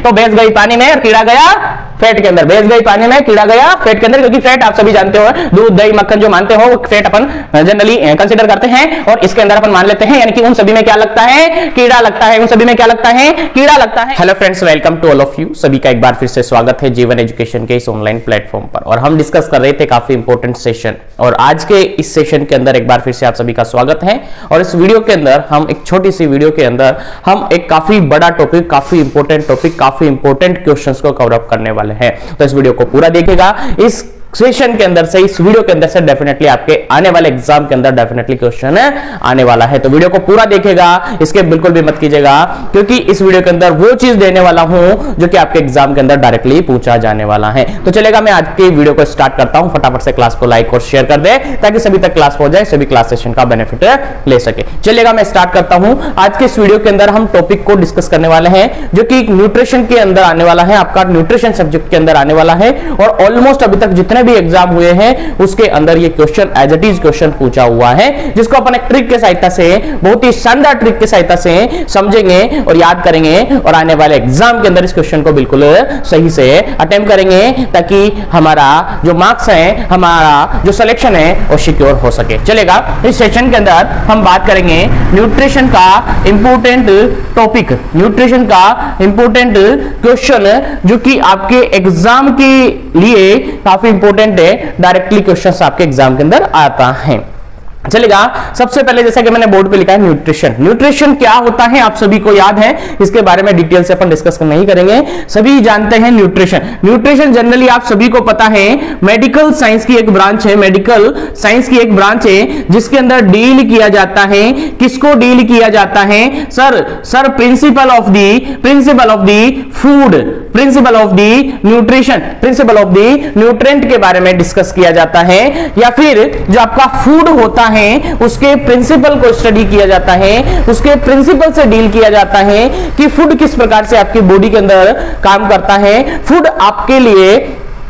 तो भैंस गई पानी में और कीड़ा गया फैट के अंदर। भैंस गई पानी में, कीड़ा गया फैट के अंदर, क्योंकि फैट आप सभी जानते हो, दूध दही मक्खन जो मानते हो वो फैट अपन जनरली कंसीडर करते हैं, और इसके अंदर अपन मान लेते हैं, यानी कि उन सभी में क्या लगता है, कीड़ा लगता है। उन सभी में क्या लगता है, कीड़ा लगता है। Hello friends, welcome to all of you. सभी का एक बार फिर से स्वागत है जीवन एजुकेशन के इस ऑनलाइन प्लेटफॉर्म पर। और हम डिस्कस कर रहे थे काफी इंपॉर्टेंट सेशन, और आज के इस सेशन के अंदर एक बार फिर से आप सभी का स्वागत है। और इस वीडियो के अंदर हम एक छोटी सी वीडियो के अंदर हम एक काफी बड़ा टॉपिक, काफी इंपॉर्टेंट टॉपिक, काफी इंपॉर्टेंट क्वेश्चंस को कवर अप करने वाले हैं। तो इस वीडियो को पूरा देखिएगा। इस सेशन के अंदर से, इस वीडियो के अंदर से डेफिनेटली आपके आने वाले एग्जाम के अंदर डेफिनेटली क्वेश्चन आने वाला है। तो वीडियो को पूरा देखिएगा, इसके बिल्कुल भी मत कीजिएगा, क्योंकि इस वीडियो के अंदर वो चीज देने वाला हूं जो कि आपके एग्जाम के अंदर डायरेक्टली पूछा जाने वाला है। तो चलेगा, मैं आज की वीडियो को स्टार्ट करता हूं। फटाफट से क्लास को लाइक और शेयर कर दे, ताकि सभी तक क्लास पहुंच जाए, सभी क्लास सेशन का बेनिफिट ले सके। चलेगा, मैं स्टार्ट करता हूं। आज के इस वीडियो के अंदर हम टॉपिक को डिस्कस करने वाले हैं, जो कि न्यूट्रिशन के अंदर आने वाला है, आपका न्यूट्रिशन सब्जेक्ट के अंदर आने वाला है। और ऑलमोस्ट अभी तक जितने भी एग्जाम हुए हैं उसके अंदर ये question as it is question पूछा हुआ है, जिसको अपन एक ट्रिक के सहायता से, बहुत ही शानदार ट्रिक के सहायता से समझेंगे और याद करेंगे, और आने वाले एग्जाम के अंदर इस क्वेश्चन को बिल्कुल सही से अटेम्प्ट करेंगे, ताकि हमारा जो मार्क्स है, हमारा जो सिलेक्शन है वो सिक्योर हो सके। चलेगा, इस सेशन के अंदर हम बात करेंगे न्यूट्रिशन का इंपॉर्टेंट टॉपिक, न्यूट्रिशन का इंपॉर्टेंट क्वेश्चन, जो कि आपके एग्जाम के लिए काफी इंपॉर्टेंट है। डायरेक्टली क्वेश्चंस आपके एग्जाम के अंदर आता है। चलेगा, सबसे पहले जैसा कि मैंने बोर्ड पे लिखा है न्यूट्रिशन। न्यूट्रिशन क्या होता है आप सभी को याद है, इसके बारे में डिटेल से अपन डिस्कस नहीं करेंगे, सभी जानते हैं न्यूट्रिशन। न्यूट्रिशन जनरली आप सभी को पता है मेडिकल साइंस की एक ब्रांच है, मेडिकल साइंस की एक ब्रांच है, जिसके अंदर डील किया जाता है, किसको डील किया जाता है, sir principle of the food, principle of the nutrition, principle of the nutrient के बारे में डिस्कस किया जाता है, या फिर जो आपका फूड होता है उसके प्रिंसिपल को स्टडी किया जाता है, उसके प्रिंसिपल से डील किया जाता है कि फूड किस प्रकार से आपकी बॉडी के अंदर काम करता है, फूड आपके लिए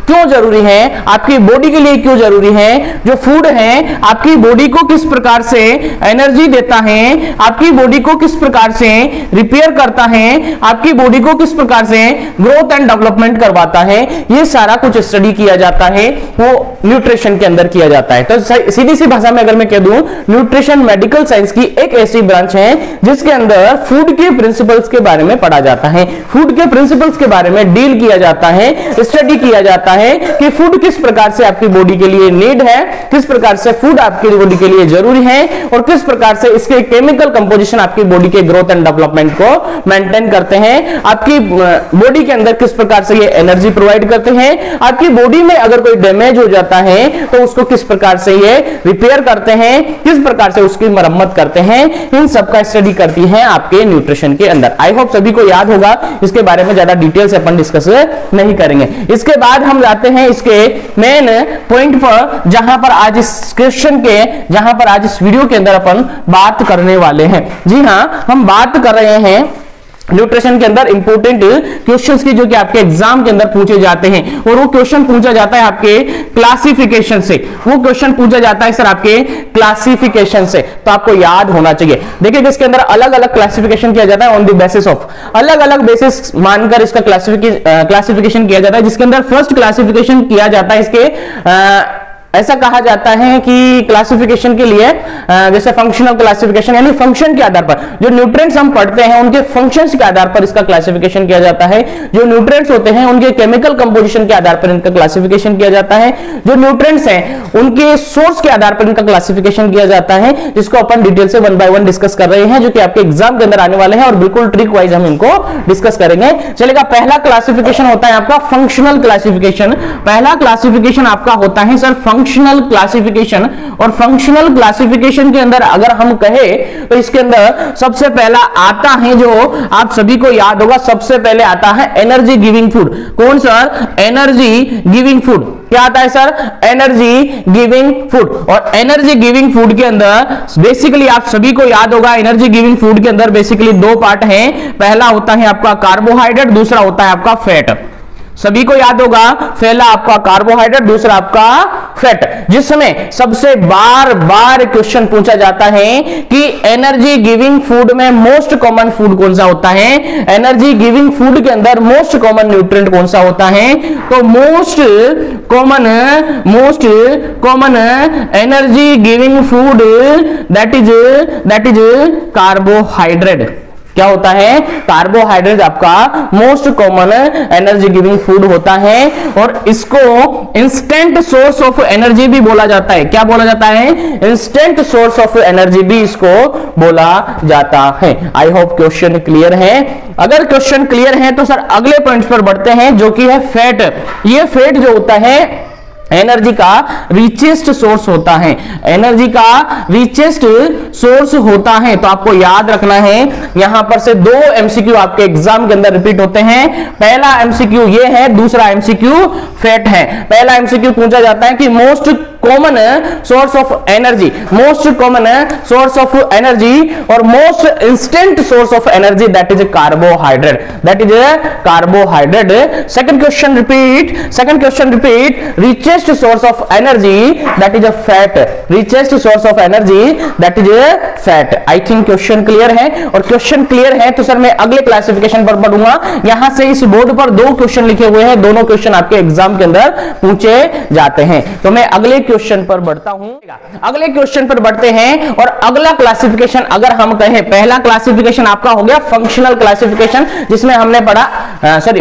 क्यों जरूरी है, आपकी बॉडी के लिए क्यों जरूरी है, जो फूड है आपकी बॉडी को किस प्रकार से एनर्जी देता है, आपकी बॉडी को किस प्रकार से रिपेयर करता है, आपकी बॉडी को किस प्रकार से ग्रोथ एंड डेवलपमेंट करवाता है, ये सारा कुछ स्टडी किया जाता है, वो न्यूट्रिशन के अंदर किया जाता है। तो सीधी सी भाषा में अगर मैं कह दूं, न्यूट्रिशन मेडिकल साइंस की एक ऐसी ब्रांच है जिसके अंदर फूड के प्रिंसिपल्स के बारे में पढ़ा जाता है, फूड के प्रिंसिपल्स के बारे में डील किया जाता है, स्टडी किया जाता है कि फूड किस प्रकार से आपकी बॉडी के लिए नीड है, किस प्रकार से फूड आपकी बॉडी के लिए जरूरी है, और किस प्रकार से इसके केमिकल कंपोजिशन आपकी बॉडी के ग्रोथ एंड डेवलपमेंट को मेंटेन करते हैं, आपकी बॉडी के अंदर किस प्रकार से ये एनर्जी प्रोवाइड करते हैं, आपकी बॉडी में अगर कोई डैमेज हो जाता है तो उसको किस प्रकार से ये रिपेयर करते हैं, किस प्रकार से उसकी मरम्मत करते हैं, इन सब का स्टडी करती है आपके न्यूट्रिशन के अंदर। आई होप सभी को याद होगा, इसके बारे में ज्यादा डिटेल से अपन डिस्कस नहीं करेंगे। इसके बाद हम जाते हैं इसके मेन पॉइंट पर, जहां पर आज इस क्वेश्चन के, जहां पर आज इस वीडियो के अंदर अपन बात करने वाले हैं। जी हां, हम बात कर रहे हैं न्यूट्रिशन के अंदर इंपॉर्टेंट क्वेश्चंस की, जो कि आपके एग्जाम के अंदर पूछे जाते हैं। और वो क्वेश्चन पूछा जाता है आपके क्लासिफिकेशन से, वो क्वेश्चन पूछा जाता है सर आपके क्लासिफिकेशन से, तो आपको याद होना चाहिए। देखिए, इसके अंदर अलग अलग क्लासिफिकेशन किया जाता है, ऑन द बेसिस ऑफ, अलग अलग बेसिस मानकर इसका क्लासिफिकेशन किया जाता है। जिसके अंदर फर्स्ट क्लासिफिकेशन किया जाता है इसके, ऐसा कहा जाता है कि क्लासिफिकेशन के लिए जैसे फंक्शनल क्लासिफिकेशन, यानी फंक्शन के आधार पर जो न्यूट्रिएंट्स हम पढ़ते हैं उनके फंक्शंस के आधार पर इसका क्लासिफिकेशन किया जाता है। जो न्यूट्रिएंट्स होते हैं उनके केमिकल कंपोजिशन के आधार पर इनका क्लासिफिकेशन किया जाता है। जो न्यूट्रिएंट्स हैं उनके सोर्स के आधार पर इनका क्लासिफिकेशन किया जाता है, जिसको अपन डिटेल से वन बाय वन डिस्कस कर रहे हैं, जो कि आपके एग्जाम के अंदर आने वाले हैं, और बिल्कुल ट्रिक वाइज हम इनको डिस्कस करेंगे। चलेगा, पहला क्लासिफिकेशन होता है आपका फंक्शनल क्लासिफिकेशन। पहला क्लासिफिकेशन आपका होता है सर फंक्शनल क्लासिफिकेशन। और फंक्शनल क्लासिफिकेशन के अंदर अगर हम कहें तो इसके अंदर सबसे पहला आता है, जो आप सभी को याद होगा, सबसे पहले आता है एनर्जी गिविंग फूड। कौन सर? Energy giving food. क्या आता है सर? Energy giving food. और एनर्जी गिविंग फूड के अंदर बेसिकली आप सभी को याद होगा, एनर्जी गिविंग फूड के अंदर बेसिकली दो पार्ट हैं। पहला होता है आपका कार्बोहाइड्रेट, दूसरा होता है आपका फैट। सभी को याद होगा, पहला आपका कार्बोहाइड्रेट, दूसरा आपका फैट। जिसमें सबसे बार बार क्वेश्चन पूछा जाता है कि एनर्जी गिविंग फूड में मोस्ट कॉमन फूड कौन सा होता है, एनर्जी गिविंग फूड के अंदर मोस्ट कॉमन न्यूट्रिएंट कौन सा होता है। तो most common energy giving food that is carbohydrate. क्या होता है, कार्बोहाइड्रेट आपका most common energy giving food होता है, और इसको इंस्टेंट सोर्स ऑफ एनर्जी भी बोला जाता है। क्या बोला जाता है, इंस्टेंट सोर्स ऑफ एनर्जी भी इसको बोला जाता है। आई होप क्वेश्चन क्लियर है। अगर क्वेश्चन क्लियर है तो सर अगले पॉइंट्स पर बढ़ते हैं, जो कि है फैट। ये फैट जो होता है एनर्जी का रिचेस्ट सोर्स होता है, एनर्जी का रिचेस्ट सोर्स होता है। तो आपको याद रखना है, यहां पर से दो एमसीक्यू आपके एग्जाम के अंदर रिपीट होते हैं। पहला एमसीक्यू ये है, दूसरा एमसीक्यू फैट है। पहला एमसीक्यू पूछा जाता है कि most common source of energy, most common source of energy और most instant source of energy that is carbohydrate, that is carbohydrate. Second question repeat, richest source of energy that is a fat, richest source of energy that is a fat। I think question clear है, और question clear है तो sir मैं अगले classification पर बढ़ूंगा। यहां से इस बोर्ड पर दो क्वेश्चन लिखे हुए हैं, दोनों क्वेश्चन आपके एग्जाम के अंदर पूछे जाते हैं। तो मैं अगले क्वेश्चन पर बढ़ता हूं, अगले क्वेश्चन पर बढ़ते हैं। और अगला क्लासिफिकेशन अगर हम कहें, पहला क्लासिफिकेशन आपका हो गया फंक्शनल क्लासिफिकेशन, जिसमें हमने पढ़ा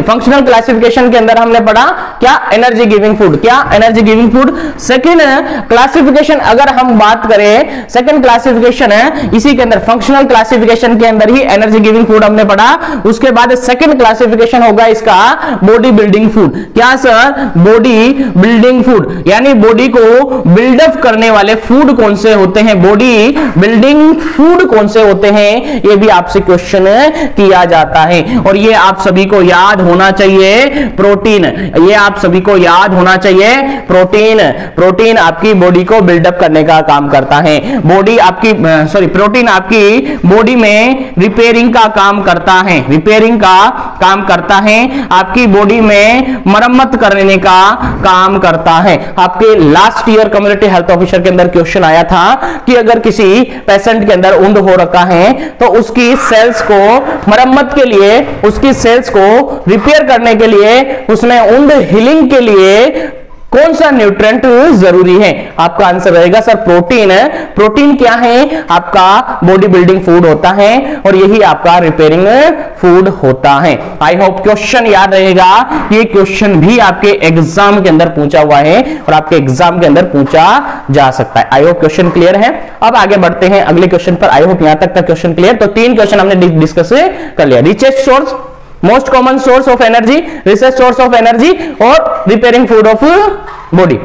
फंक्शनल क्लासिफिकेशन के अंदर हमने पढ़ा क्या, एनर्जी गिविंग फूड, क्या energy giving food. Second classification अगर हम बात करें, सेकंड क्लासिफिकेशन है इसी के अंदर फंक्शनल क्लासिफिकेशन के अंदर ही एनर्जी गिविंग फूड हमने पढ़ा। उसके बाद सेकंड क्लासिफिकेशन होगा इसका बॉडी बिल्डिंग फूड। क्या सर, बॉडी बिल्डिंग फूड, यानी बॉडी को बिल्डअप करने वाले फूड कौन से होते हैं, बॉडी बिल्डिंग फूड कौन से होते हैं, ये भी आपसे क्वेश्चन किया जाता है। और ये आप सभी को याद होना चाहिए, प्रोटीन, ये आप सभी को याद होना चाहिए। प्रोटीन आपकी बॉडी को बिल्डअप करने का काम करता है, बॉडी आपकी प्रोटीन आपकी बॉडी में रिपेयरिंग का काम करता है, रिपेयरिंग का काम करता है, आपकी बॉडी में मरम्मत करने का काम करता है। आपके last year community health officer के अंदर क्वेश्चन आया था कि अगर किसी पेशेंट के अंदर उंड हो रखा है तो उसकी सेल्स को मरम्मत के लिए, उसकी सेल्स को रिपेयर करने के लिए, उसमें उंड हीलिंग के लिए कौन सा न्यूट्रिएंट जरूरी है। आपका आंसर रहेगा सर प्रोटीन है। प्रोटीन क्या है, आपका बॉडी बिल्डिंग फूड होता है और यही आपका रिपेयरिंग फूड होता है। आई होप क्वेश्चन याद रहेगा, ये क्वेश्चन भी आपके एग्जाम के अंदर पूछा हुआ है और आपके एग्जाम के अंदर पूछा जा सकता है। आई होप क्वेश्चन क्लियर है। अब आगे बढ़ते हैं अगले क्वेश्चन पर। आई होप यहां तक का क्वेश्चन क्लियर। तो तीन क्वेश्चन हमने डिस्कस कर लिया, richest source, most common source of energy, richest source of energy और repairing food of body.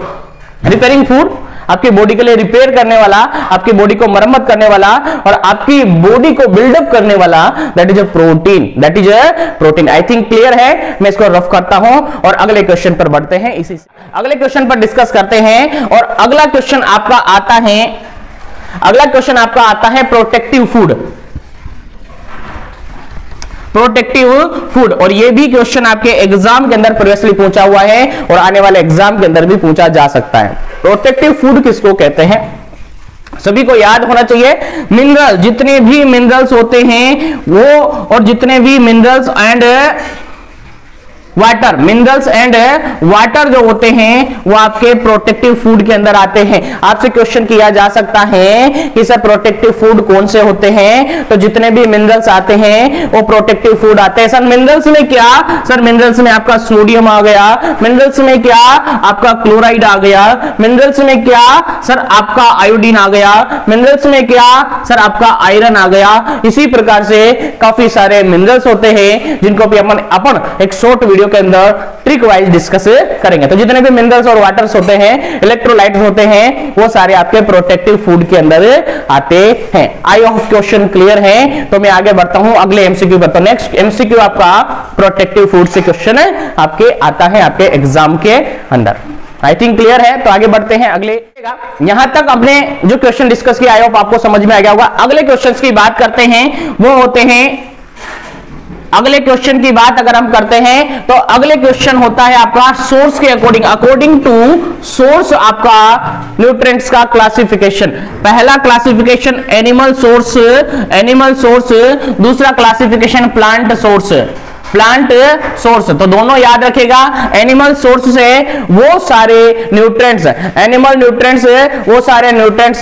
Repairing food आपकी बॉडी के लिए रिपेयर करने वाला, आपकी बॉडी को मरम्मत करने वाला और आपकी बॉडी को बिल्डअप करने वाला, that is a protein, that is a protein. I think clear है। मैं इसको रफ करता हूं और अगले क्वेश्चन पर बढ़ते हैं, इसी अगले क्वेश्चन पर डिस्कस करते हैं। और अगला क्वेश्चन आपका आता है प्रोटेक्टिव फूड, प्रोटेक्टिव फूड। और ये भी क्वेश्चन आपके एग्जाम के अंदर प्रीवियसली पूछा हुआ है और आने वाले एग्जाम के अंदर भी पूछा जा सकता है। प्रोटेक्टिव फूड किसको कहते हैं, सभी को याद होना चाहिए। मिनरल, जितने भी मिनरल्स होते हैं वो, और जितने भी minerals and water, minerals and water जो होते हैं वो आपके प्रोटेक्टिव फूड के अंदर आते हैं। आपसे क्वेश्चन किया जा सकता है कि सर प्रोटेक्टिव फूड कौन से होते हैं, तो जितने भी मिनरल्स आते हैं वो प्रोटेक्टिव फूड आते हैं। सर मिनरल्स में क्या, सर मिनरल्स में आपका सोडियम आ गया, मिनरल्स में क्या आपका क्लोराइड आ गया, मिनरल्स में क्या सर आपका आयोडीन आ गया, मिनरल्स में क्या सर आपका आयरन आ गया। इसी प्रकार से काफी सारे मिनरल्स होते हैं जिनको भी अपन एक शॉर्ट वीडियो के अंदर ट्रिक वाइज डिस्कस करेंगे। तो जितने भी मिनरल्स और वाटर्स होते हैं, इलेक्ट्रोलाइट्स होते हैं, वो सारे आपके प्रोटेक्टिव फूड के अंदर आते हैं। आई होप क्वेश्चन क्लियर है। तो मैं आगे बढ़ता हूं अगले एमसीक्यू पर। तो नेक्स्ट एमसीक्यू आपका प्रोटेक्टिव फूड से क्वेश्चन आपके आता है आपके एग्जाम के अंदर। आई थिंक क्लियर है। तो आगे बढ़ते हैं अगले। यहां तक अपने जो क्वेश्चन डिस्कस किया, आई होप आपको समझ में आ गया होगा। अगले क्वेश्चंस की बात करते हैं, वो होते हैं अगले क्वेश्चन की बात अगर हम करते हैं तो अगले क्वेश्चन होता है आपका सोर्स के अकॉर्डिंग टू सोर्स आपका न्यूट्रिएंट्स का क्लासिफिकेशन। पहला क्लासिफिकेशन एनिमल सोर्स, दूसरा क्लासिफिकेशन प्लांट सोर्स। तो दोनों याद रखेगा। एनिमल सोर्स से वो सारे न्यूट्रिएंट्स,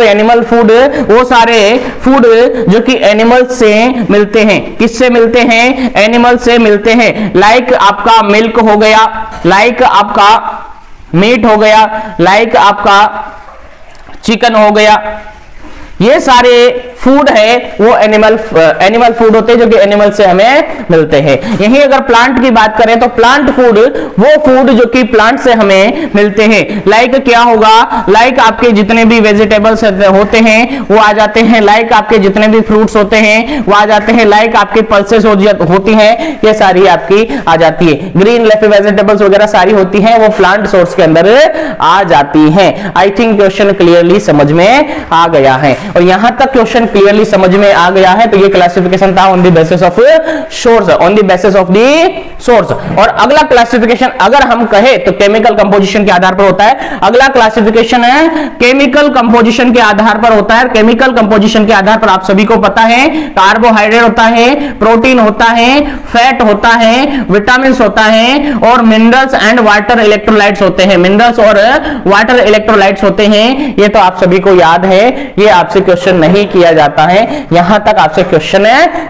एनिमल फूड, वो सारे फूड जो कि एनिमल से मिलते हैं। किससे मिलते हैं? एनिमल से मिलते हैं। लाइक आपका मिल्क हो गया, लाइक आपका मीट हो गया, लाइक आपका चिकन हो गया। ये सारे फूड है वो एनिमल फूड होते हैं जो कि एनिमल से हमें मिलते हैं। यही अगर प्लांट की बात करें तो प्लांट फूड वो फूड जो कि प्लांट से हमें मिलते हैं। लाइक क्या होगा? लाइक आपके जितने भी वेजिटेबल्स होते हैं वो आ जाते हैं, लाइक आपके जितने भी फ्रूट्स होते हैं वो आ जाते हैं, लाइक आपके पल्सेस होती हैं, ये सारी आपकी आ जाती है। ग्रीन लीफी वेजिटेबल्स वगैरह सारी होती हैं, वो प्लांट सोर्स के अंदर आ जाती हैं। आई थिंक क्वेश्चन क्लियरली समझ में आ गया है, और यहां तक क्वेश्चन क्लियरली समझ में आ गया है। तो ये क्लासिफिकेशन था on the basis of source, और अगला क्लासिफिकेशन अगर हम कहे तो केमिकल कंपोजिशन के आधार पर होता है। अगला क्लासिफिकेशन है केमिकल कंपोजिशन के आधार पर होता है। केमिकल कंपोजिशन के आधार पर आप सभी को पता है कार्बोहाइड्रेट होता है, प्रोटीन होता है, फैट होता है, विटामिन होता है, और मिनरल्स एंड वाटर इलेक्ट्रोलाइट्स होते हैं। ये तो आप सभी को याद है, ये आपसे क्वेश्चन नहीं किया जाता है, यहां तक आपसे क्वेश्चन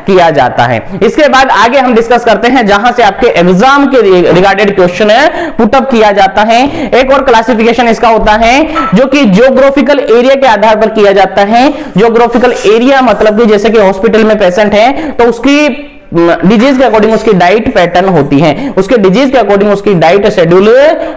किया जाता है। इसके बाद आगे हम डिस्कस करते हैं जहां से आपके एग्जाम के रिगार्डेड क्वेश्चन पुटअप किया जाता है। एक और क्लासिफिकेशन इसका होता है जो कि ज्योग्राफिकल एरिया के आधार पर किया जाता है। ज्योग्राफिकल एरिया मतलब कि जैसे कि हॉस्पिटल में पेशेंट है तो उसकी डिजीज के अकॉर्डिंग उसकी डाइट पैटर्न होती है, उसके डिजीज के अकॉर्डिंग उसकी डाइट शेड्यूल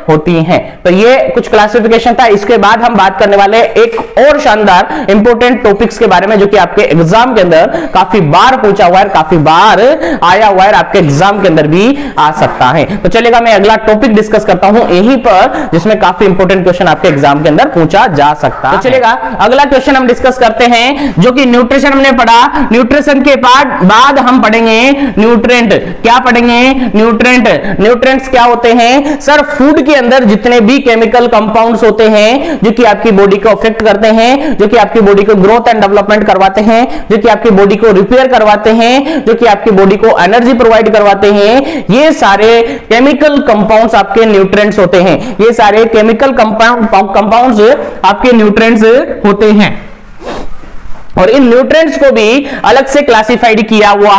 होती है। तो ये कुछ क्लासिफिकेशन था। इसके बाद हम बात करने वाले एक और शानदार इंपॉर्टेंट टॉपिक्स के बारे में जो कि आपके एग्जाम के अंदर काफी बार पूछा हुआ है, काफी बार आया हुआ है, आपके एग्जाम के अंदर भी आ सकता है। तो चलेगा, मैं अगला टॉपिक डिस्कस करता हूं यहीं पर जिसमें काफी इंपॉर्टेंट क्वेश्चन आपके एग्जाम के अंदर पूछा जा सकता है। तो चलेगा, अगला क्वेश्चन हम डिस्कस करते हैं जो कि न्यूट्रिशन हमने पढ़ा। न्यूट्रिशन के बाद हम पढ़ेंगे न्यूट्रिएंट। क्या पढ़ेंगे? न्यूट्रिएंट्स क्या होते हैं? सर, फूड के अंदर जितने भी केमिकल कंपाउंड्स होते हैं जो कि आपकी बॉडी को अफेक्ट करते हैं, जो कि आपकी बॉडी को ग्रोथ एंड डेवलपमेंट करवाते हैं, जो कि आपकी बॉडी को रिपेयर करवाते हैं, जो कि आपकी बॉडी को एनर्जी प्रोवाइड करवाते हैं, ये सारे केमिकल कंपाउंड्स आपके न्यूट्रिएंट्स होते हैं। ये सारे केमिकल कंपाउंड्स आपके न्यूट्रिएंट्स होते हैं। और इन न्यूट्रिएंट्स को भी अलग से क्लासिफाइड किया हुआ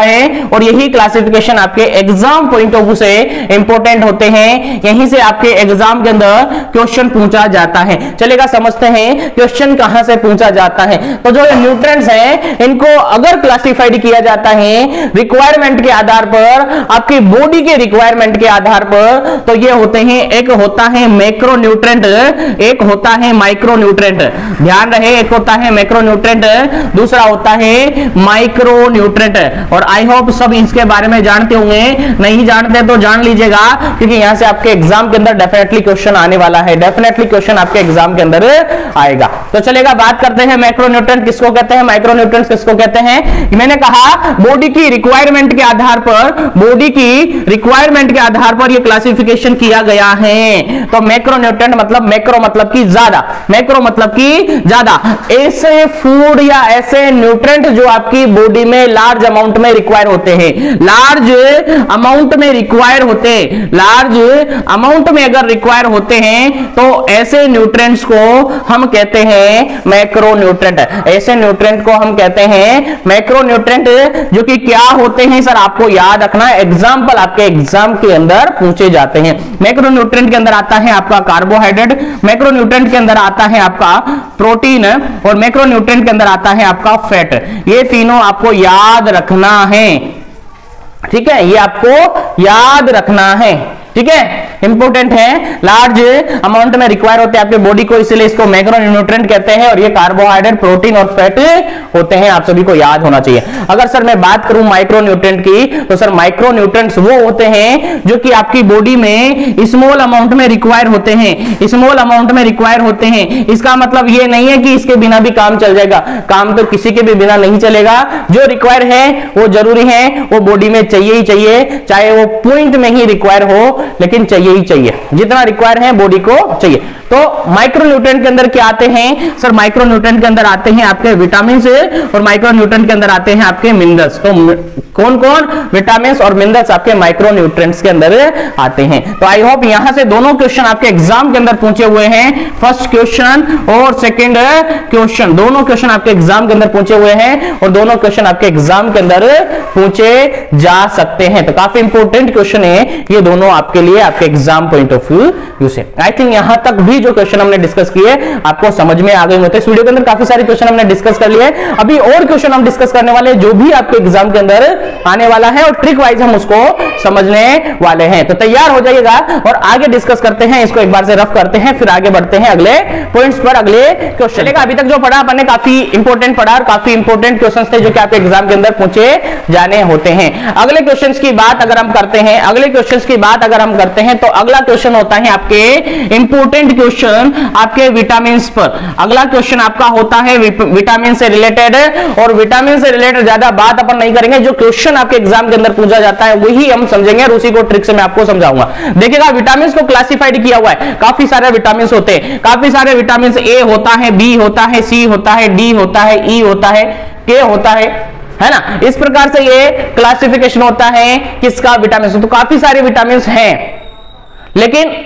है, और यही क्लासिफिकेशन आपके एग्जाम पॉइंट ऑफ व्यू से इंपॉर्टेंट होते हैं। यहीं से आपके एग्जाम के अंदर क्वेश्चन पूछा जाता है। चलेगा, समझते हैं क्वेश्चन कहां से पूछा जाता है। तो जो न्यूट्रिएंट्स हैं इनको अगर क्लासिफाइड किया जाता है रिक्वायरमेंट के आधार पर, आपकी बॉडी के रिक्वायरमेंट के आधार पर, तो ये होते हैं, एक होता है मैक्रोन्यूट्रिएंट, एक होता है माइक्रोन्यूट्रिएंट। ध्यान रहे, एक होता है मैक्रोन्यूट्रिएंट, दूसरा होता है माइक्रोन्यूट्रिएंट। और आई होप सब इसके बारे में जानते होंगे, नहीं जानते तो जान लीजिएगा क्योंकि यहां से आपके एग्जाम के अंदर डेफिनेटली क्वेश्चन आने वाला है, डेफिनेटली क्वेश्चन आपके एग्जाम के अंदर आएगा। तो चलेगा, बात करते हैं मैक्रोन्यूट्रिएंट किसको कहते हैं, माइक्रोन्यूट्रिएंट्स किसको कहते हैं। मैंने कहा बॉडी की रिक्वायरमेंट के आधार पर यह क्लासिफिकेशन किया गया है। तो मैक्रोन्यूट्रिएंट मतलब मैक्रो मतलब कि ज्यादा, ऐसे फूड या ऐसे न्यूट्रिएंट जो आपकी बॉडी में लार्ज अमाउंट में रिक्वायर होते हैं, लार्ज अमाउंट में अगर रिक्वायर होते हैं तो ऐसे न्यूट्रिएंट्स को हम कहते हैं मैक्रोन्यूट्रिएंट। ऐसे न्यूट्रिएंट को हम कहते हैं मैक्रोन्यूट्रिएंट, जो कि क्या होते हैं सर आपको याद रखना, एग्जांपल आपके एग्जाम के अंदर पूछे जाते हैं। मैक्रोन्यूट्रिएंट के अंदर आता है आपका कार्बोहाइड्रेट, मैक्रोन्यूट्रिएंट के अंदर आता है आपका प्रोटीन, और मैक्रोन्यूट्रिएंट के अंदर आता है आपका फैट। ये तीनों आपको याद रखना है, ठीक है, ये आपको याद रखना है, ठीक है। इंपॉर्टेंट है, लार्ज अमाउंट में रिक्वायर होते हैं आपके बॉडी को, इसलिए इसको मैक्रोन्यूट्रिएंट कहते हैं। और ये कार्बोहाइड्रेट, प्रोटीन और फैट होते हैं, आप सभी को याद होना चाहिए। अगर सर मैं बात करूं माइक्रोन्यूट्रिएंट की, तो सर माइक्रोन्यूट्रिएंट्स वो होते हैं जो कि आपकी बॉडी में स्मॉल अमाउंट में रिक्वायर होते हैं, स्मॉल अमाउंट में रिक्वायर होते हैं। इसका मतलब ये नहीं है कि इसके बिना भी काम चल जाएगा, काम तो किसी के भी बिना नहीं चलेगा। जो रिक्वायर है वो जरूरी है, वो बॉडी में चाहिए ही चाहिए, चाहे वो पॉइंट में ही रिक्वायर हो, लेकिन चाहिए ही चाहिए, जितना रिक्वायर है बॉडी को चाहिए। तो माइक्रोन्यूट्रिएंट के अंदर क्या आते हैं सर? माइक्रोन्यूट्रिएंट के अंदर आते हैं आपके विटामिन और माइक्रोन्यूट्रिएंट के अंदर आते हैं आपके मिनरल्स। तो कौन कौन विटामिन और मिनरल्स आपके माइक्रोन्यूट्रिएंट्स के अंदर आते हैं? तो आई होप यहां से दोनों क्वेश्चन आपके एग्जाम के अंदर पूछे हुए हैं, फर्स्ट क्वेश्चन और सेकंड क्वेश्चन, दोनों क्वेश्चन आपके एग्जाम के अंदर पूछे हुए हैं और दोनों क्वेश्चन आपके एग्जाम के अंदर पूछे जा सकते हैं। तो काफी इंपॉर्टेंट क्वेश्चन है ये दोनों आपके लिए, आपके एग्जाम पॉइंट ऑफ व्यू से। आई थिंक यहां तक भी जो क्वेश्चन हमने डिस्कस किए आपको समझ में आ गए होते हैं। इस वीडियो के अंदर काफी सारे क्वेश्चन हमने डिस्कस कर लिए, अभी और क्वेश्चन हम डिस्कस करने वाले जो भी आपके एग्जाम के अंदर आने वाला है, और ट्रिक वाइज हम उसको समझने वाले हैं। तो तैयार हो जाइएगा और आगे डिस्कस करते हैं, इसको एक बार से रफ करते हैं, फिर आगे बढ़ते हैं अगले पॉइंट्स पर, अगले क्वेश्चन का। अभी तक जो पढ़ा अपन ने काफी इंपॉर्टेंट पढ़ा और काफी इंपॉर्टेंट क्वेश्चंस थे जो कि आपके एग्जाम के अंदर पूछे जाने होते हैं। अगले क्वेश्चंस की बात अगर हम करते हैं, अगले क्वेश्चंस की बात अगर हम करते हैं तो अगला क्वेश्चन होता है आपके इंपॉर्टेंट क्वेश्चन आपके विटामिन पर। अगला क्वेश्चन आपका होता है विटामिन से रिलेटेड, और विटामिन से रिलेटेड ज्यादा बात अपन नहीं करेंगे, जो क्वेश्चन आपके एग्जाम के अंदर पूछा जाता है वही हम समझेंगे और उसी को ट्रिक से मैं आपको समझाऊंगा। देखिएगा विटामिन को क्लासिफाइड किया हुआ है, काफी सारे विटामिन होते हैं, काफी सारे विटामिन ए होता है, बी होता है, सी होता है, डी होता है, ई होता है, के होता है ना। इस प्रकार से ये क्लासिफिकेशन होता है किसका? विटामिन। तो काफी सारे विटामिन हैं, लेकिन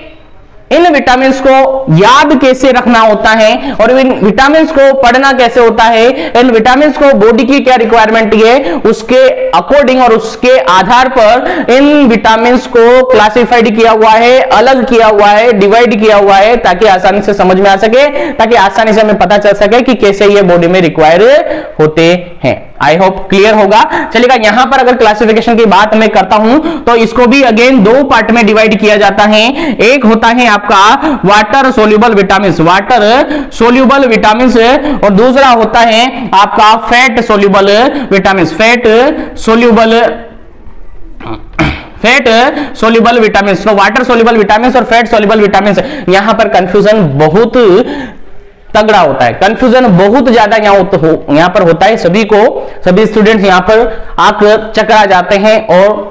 इन विटामिन को याद कैसे रखना होता है और इन विटामिन को पढ़ना कैसे होता है, इन विटामिन को बॉडी की क्या रिक्वायरमेंट है उसके अकॉर्डिंग और उसके आधार पर इन विटामिन को क्लासिफाइड किया हुआ है, अलग किया हुआ है, डिवाइड किया हुआ है, ताकि आसानी से समझ में आ सके, ताकि आसानी से हमें पता चल सके कि कैसे ये बॉडी में रिक्वायर होते हैं। आई होप क्लियर होगा। चलिएगा यहां पर अगर क्लासिफिकेशन की बात मैं करता हूं तो इसको भी अगेन दो पार्ट में डिवाइड किया जाता है। एक होता है आपका water soluble vitamin, water soluble vitamin, और दूसरा होता है आपका fat soluble vitamin, fat soluble vitamin. तो वाटर सोल्यूबल विटामिन और फैट सोल्यूबल विटामिन, यहां पर कंफ्यूजन बहुत तगड़ा होता है, कंफ्यूजन बहुत ज्यादा यहां पर होता है। सभी स्टूडेंट्स यहां पर आकर चकरा जाते हैं और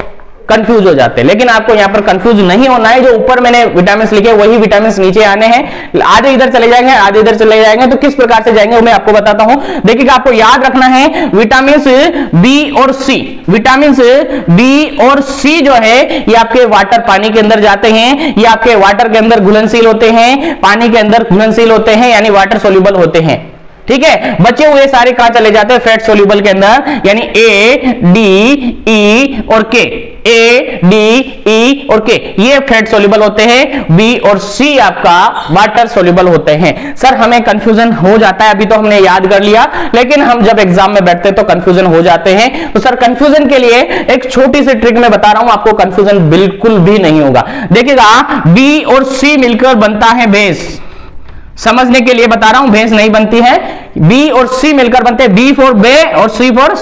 कंफ्यूज हो जाते हैं, लेकिन आपको यहां पर कंफ्यूज नहीं होना है। जो ऊपर मैंने विटामिन लिखे वही विटामिन नीचे आने हैं, आधे इधर चले जाएंगे आधे इधर चले जाएंगे, तो किस प्रकार से जाएंगे वो मैं आपको बताता हूं। देखिएगा आपको याद रखना है विटामिन बी और सी, विटामिन बी और सी जो है ये आपके वाटर पानी के अंदर जाते हैं, ये आपके वाटर के अंदर घुलनशील होते हैं, पानी के अंदर घुलनशील होते हैं, यानी वाटर सोल्यूबल होते हैं। ठीक है, बचे हुए सारे कहां चले जाते हैं? फैट सोल्यूबल के अंदर, यानी ए डी ई और के, ए डी ई और के ये फैट सोल्यूबल होते हैं, बी और सी आपका वाटर सोल्यूबल होते हैं। सर हमें कंफ्यूजन हो जाता है, अभी तो हमने याद कर लिया, लेकिन हम जब एग्जाम में बैठते हैं तो कंफ्यूजन हो जाते हैं। तो सर कंफ्यूजन के लिए एक छोटी सी ट्रिक मैं बता रहा हूं, आपको कंफ्यूजन बिल्कुल भी नहीं होगा। देखिएगा बी और सी मिलकर बनता है बेस, समझने के लिए बता रहा हूं, भैंस नहीं बनती है, बी और सी मिलकर बनते हैं, बी फॉर बे और सी फॉर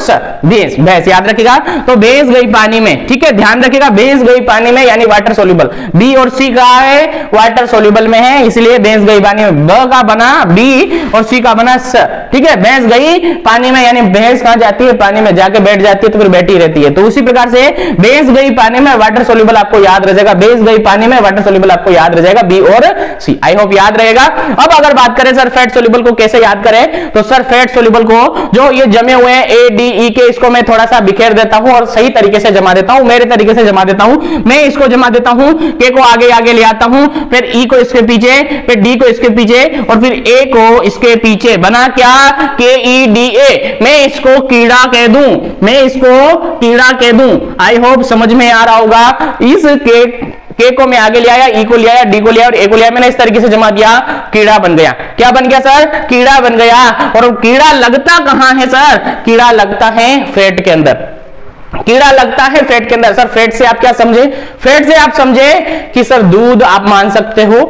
भैंस, भैंस याद रखिएगा। तो भैंस गई पानी में, ठीक है, ध्यान रखिएगा, भैंस गई पानी में यानी वाटर सोल्यूबल, बी और सी का है वाटर सोल्यूबल में है, इसलिए भैंस गई पानी में। ब का बना बी और सी का बना स, ठीक है, भैंस गई पानी में यानी भैंस कहां जाती है? पानी में जाके बैठ जाती है, तो फिर बैठी रहती है। तो उसी प्रकार से भैंस गई पानी में वाटर सोल्यूबल आपको याद रह जाएगा, भैंस गई पानी में वाटर सोल्यूबल आपको याद रह जाएगा, बी और सी। आई होप याद रहेगा। अब अगर बात करें सर फैट सोल्यूबल को कैसे याद करें, तो सर फैट सोल्यूबल को जो ये जमे हुए हैं ए डी ई के, इसको मैं थोड़ा सा बिखेर देता हूं और सही तरीके से जमा देता हूं, मेरे तरीके से जमा देता हूं। मैं इसको जमा देता हूं, के को आगे आगे ले आता हूं, फिर ई को इसके पीछे, फिर डी को इसके पीछे और फिर ए को इसके पीछे, बना क्या? के ई डी ए। मैं इसको कीड़ा कह दूं, मैं इसको कीड़ा कह दूं। आई होप समझ में आ रहा होगा। इस के को मैं आगे ले आया, ई को ले आया, डी को ले आया और ए को ले आया, मैंने इस तरीके से जमा दिया, कीड़ा बन गया। क्या बन गया सर? कीड़ा बन गया। और कीड़ा लगता कहां है सर? कीड़ा लगता है फैट के अंदर। कीड़ा लगता है फैट के अंदर। सर फैट से आप क्या समझे? फैट से आप समझे कि सर दूध आप मान सकते हो,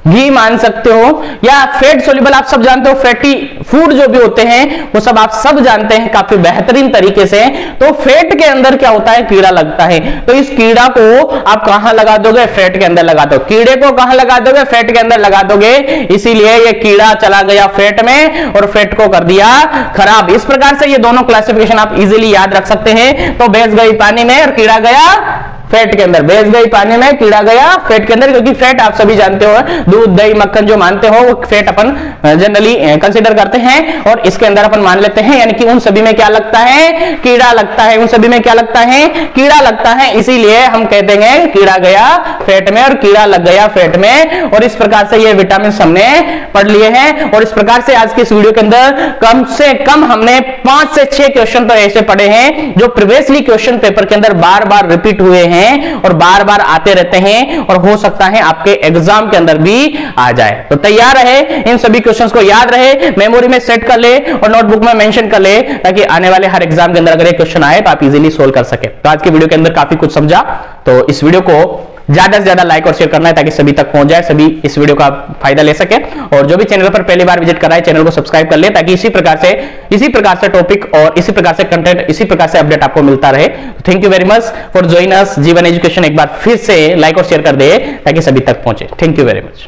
घी मान सकते हो, या फैट सोल्यूबल आप सब जानते हो, फैटी फूड जो भी होते हैं वो सब आप सब जानते हैं काफी बेहतरीन तरीके से। तो फैट के अंदर क्या होता है? कीड़ा लगता है। तो इस कीड़ा को आप कहां लगा दोगे? फैट के अंदर लगा दो। कीड़े को कहां लगा दोगे? फैट के अंदर लगा दोगे। इसीलिए ये कीड़ा चला गया फैट में और फैट को कर दिया खराब। इस प्रकार से ये दोनों क्लासिफिकेशन आप इजीली याद रख सकते हैं। तो भैंस गई पानी में और कीड़ा गया फैट के अंदर। भैंस गई पानी में, कीड़ा गया फैट के अंदर, क्योंकि फैट आप सभी जानते हो, दूध दही मक्खन जो मानते हो वो फैट अपन जनरली कंसीडर करते हैं और इसके अंदर अपन मान लेते हैं, यानी कि उन सभी में क्या लगता है? कीड़ा लगता है। उन सभी में क्या लगता है? कीड़ा लगता है। इसीलिए हम कहते हैं कीड़ा गया फैट में और कीड़ा लग गया फैट में। और इस प्रकार से ये विटामिन हमने पढ़ लिए हैं। और इस प्रकार से आज की इस वीडियो के अंदर कम से कम हमने 5 से 6 क्वेश्चन तो ऐसे पढ़े हैं जो प्रीवियसली क्वेश्चन पेपर के अंदर बार बार रिपीट हुए हैं और बार बार आते रहते हैं और हो सकता है आपके एग्जाम के अंदर भी आ जाए। तो तैयार रहे, इन सभी क्वेश्चंस को याद रहे, मेमोरी में सेट कर ले और नोटबुक में मेंशन कर ले, ताकि आने वाले हर एग्जाम के अंदर अगर एक क्वेश्चन आए तो आप इजीली सोल्व कर सके। तो आज की वीडियो के अंदर काफी कुछ समझा, तो इस वीडियो को ज्यादा से ज्यादा लाइक और शेयर करना है ताकि सभी तक पहुंच जाए, सभी इस वीडियो का फायदा ले सके। और जो भी चैनल पर पहली बार विजिट कर रहा है चैनल को सब्सक्राइब कर ले, ताकि इसी प्रकार से टॉपिक और इसी प्रकार से कंटेंट, इसी प्रकार से अपडेट आपको मिलता रहे। Thank you very much for join us जीवन एजुकेशन। एक बार फिर से लाइक और शेयर कर दे ताकि सभी तक पहुंचे। Thank you very much.